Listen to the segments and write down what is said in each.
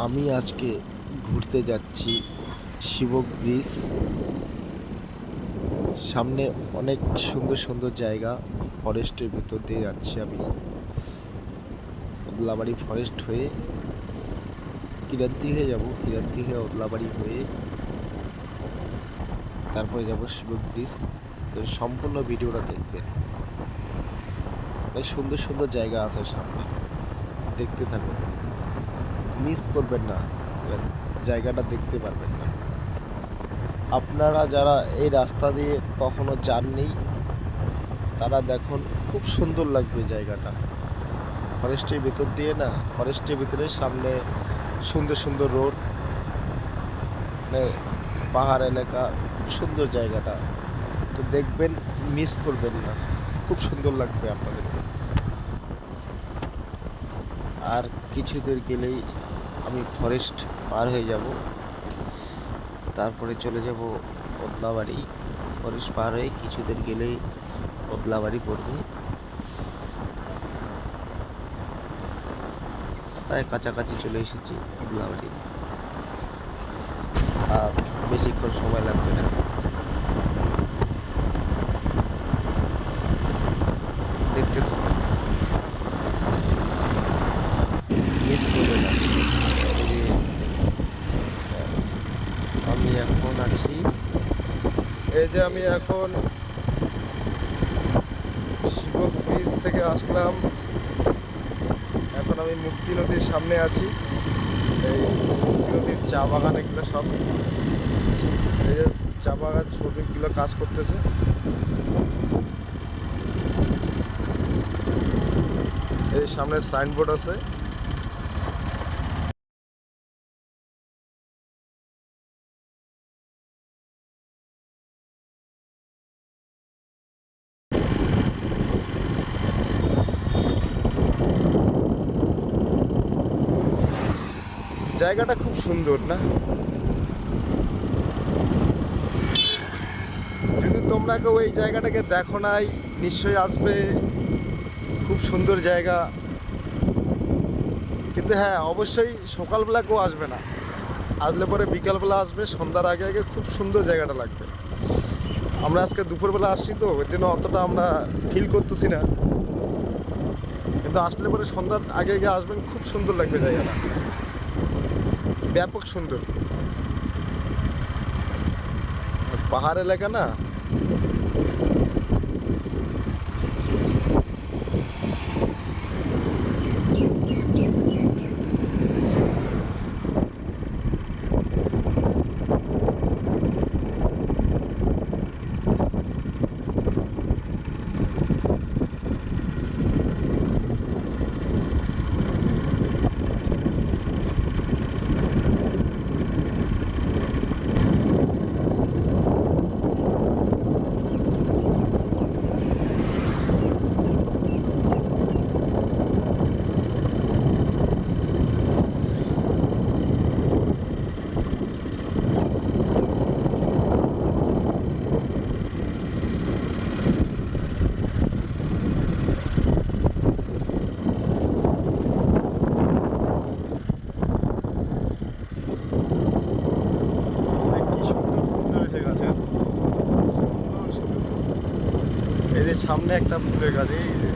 আমি আজকে ঘুরতে যাচ্ছি শিবক ব্রিজ। সামনে অনেক সুন্দর সুন্দর জায়গা, ফরেস্টের ভিতর দিয়ে যাচ্ছি আমি। ওদলাবাড়ি ফরেস্ট হয়ে কিরান্তি হয়ে যাব, কিরান্তি হয়ে ওদলাবাড়ি হয়ে তারপরে যাব শিবক ব্রিজ। তো সম্পূর্ণ ভিডিওটা দেখবেন। অনেক সুন্দর সুন্দর জায়গা আছে সামনে, দেখতে থাকুন, মিস করবেন না, জায়গাটা দেখতে পারবেন না। আপনারা যারা এই রাস্তা দিয়ে কখনো যাননি তারা দেখুন, খুব সুন্দর লাগবে জায়গাটা। ফরেস্টের ভিতর দিয়ে না, ফরেস্টের ভিতরে সামনে সুন্দর সুন্দর রোড, মানে পাহাড় এলাকা, খুব সুন্দর জায়গাটা। তো দেখবেন, মিস করবেন না, খুব সুন্দর লাগবে আপনাদেরকে। আর কিছু দূর গেলেই আমি ফরেস্ট পার হয়ে যাব, তারপরে চলে যাব ওদলাবাড়ি। ফরেস্ট পার হয়ে কিছুদিন গেলেই ওদলাবাড়ি পড়বে। প্রায় কাছাকাছি চলে এসেছি ওদলাবাড়ি, আর বেশিক্ষণ সময় লাগবে না। দেখতে থাকুন, মিস করবে না। আমি এখন আছি, আমি এখন শিবক ব্রিজ থেকে আসলাম। এখন আমি মুক্তি নদীর সামনে আছি। এই মুক্তি নদীর চা বাগান, এগুলো সব এই যে চা বাগান শ্রমিকগুলো কাজ করতেছে। এই সামনে সাইনবোর্ড আছে। জায়গাটা খুব সুন্দর না? যদি তোমরা কেউ এই জায়গাটাকে দেখো নাই, নিশ্চয়ই আসবে। খুব সুন্দর জায়গা, কিন্তু হ্যাঁ, অবশ্যই সকালবেলা কেউ আসবে না, আসলে পরে বিকালবেলা আসবে, সন্ধ্যার আগে আগে। খুব সুন্দর জায়গাটা লাগবে। আমরা আজকে দুপুরবেলা আসছি, তো ওই জন্য অতটা আমরা ফিল করতেছি না, কিন্তু আসলে পরে সন্ধ্যার আগে আগে আসবেন, খুব সুন্দর লাগবে জায়গাটা, ব্যাপক সুন্দর। পাহাড় এলাকা না? এই যে সামনে একটা ফুলের গাছ, এই যে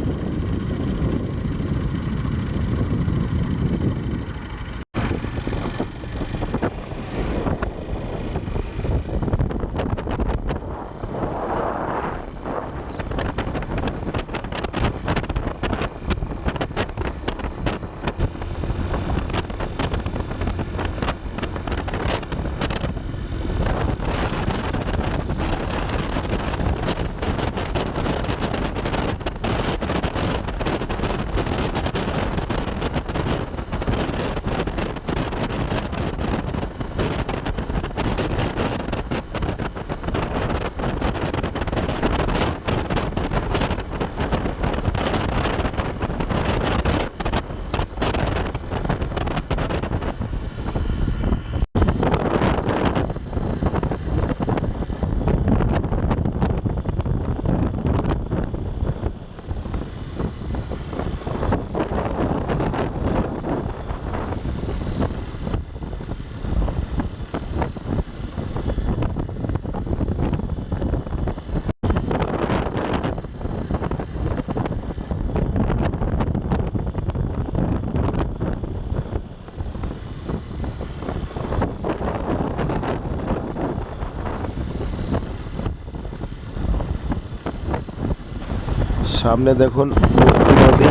সামনে দেখুন মুক্তি নদী,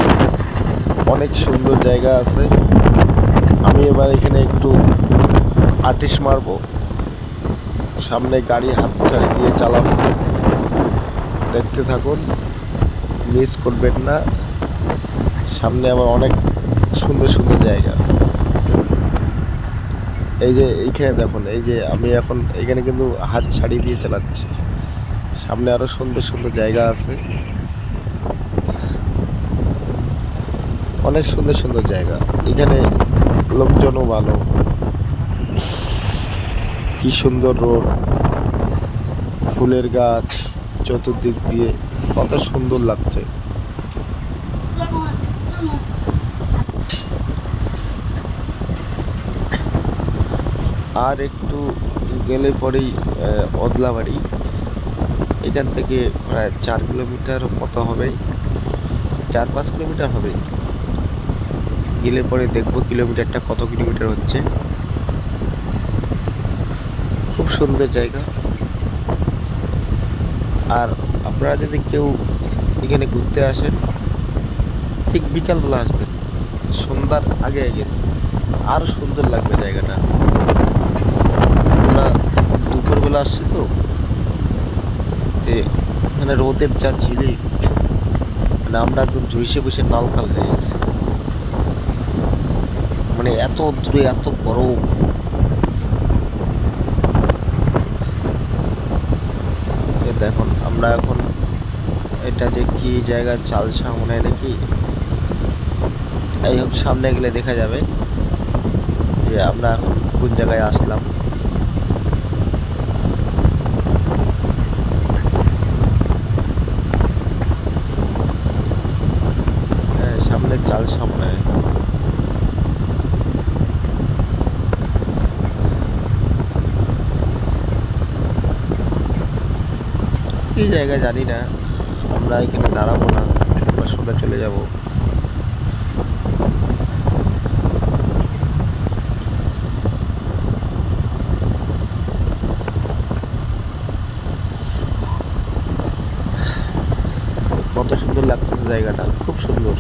অনেক সুন্দর জায়গা আছে। আমি এবার এখানে একটু আটিশ মারবো, সামনে গাড়ি হাত ছাড়ি দিয়ে চালাবো। দেখতে থাকুন, মিস করবেন না। সামনে আবার অনেক সুন্দর সুন্দর জায়গা। এই যে এইখানে দেখুন, এই যে আমি এখন এখানে কিন্তু হাত ছাড়ি দিয়ে চালাচ্ছি। সামনে আরো সুন্দর সুন্দর জায়গা আছে, অনেক সুন্দর সুন্দর জায়গা। এখানে লোকজনও ভালো, কি সুন্দর রোড, ফুলের গাছ চতুর্দিক দিয়ে, কত সুন্দর লাগছে। আর একটু গেলে পরেই অদলাবাড়ি। এখান থেকে প্রায় 4 কিলোমিটার মতো হবে, 4-5 কিলোমিটার হবে। গেলে পরে দেখবো কিলোমিটারটা কত কিলোমিটার হচ্ছে। খুব সুন্দর জায়গা। আর আপনারা যদি কেউ এখানে ঘুরতে আসেন, ঠিক বিকালবেলা আসবেন, সন্ধ্যার আগে আগে, আরও সুন্দর লাগবে জায়গাটা। আমরা দুপুরবেলা আসছি তো, এখানে রোদের যা ঝিলিক, মানে আমরা একদম ঝুইসে বসে নালকাল হয়ে গেছি। মানে এত দূরে এত গরম। দেখুন আমরা এখন, এটা যে কি জায়গা, চালসা মনে হয় নাকি, এই হোক, সামনে গেলে দেখা যাবে যে আমরা এখন কোন জায়গায় আসলাম। সামনে চালসা মনে হয়। এই জায়গা জানি না, আমরা এখানে দাঁড়াবো না, আমরা সোজা চলে যাব। কত সুন্দর লাগতেছে জায়গাটা, খুব সুন্দর।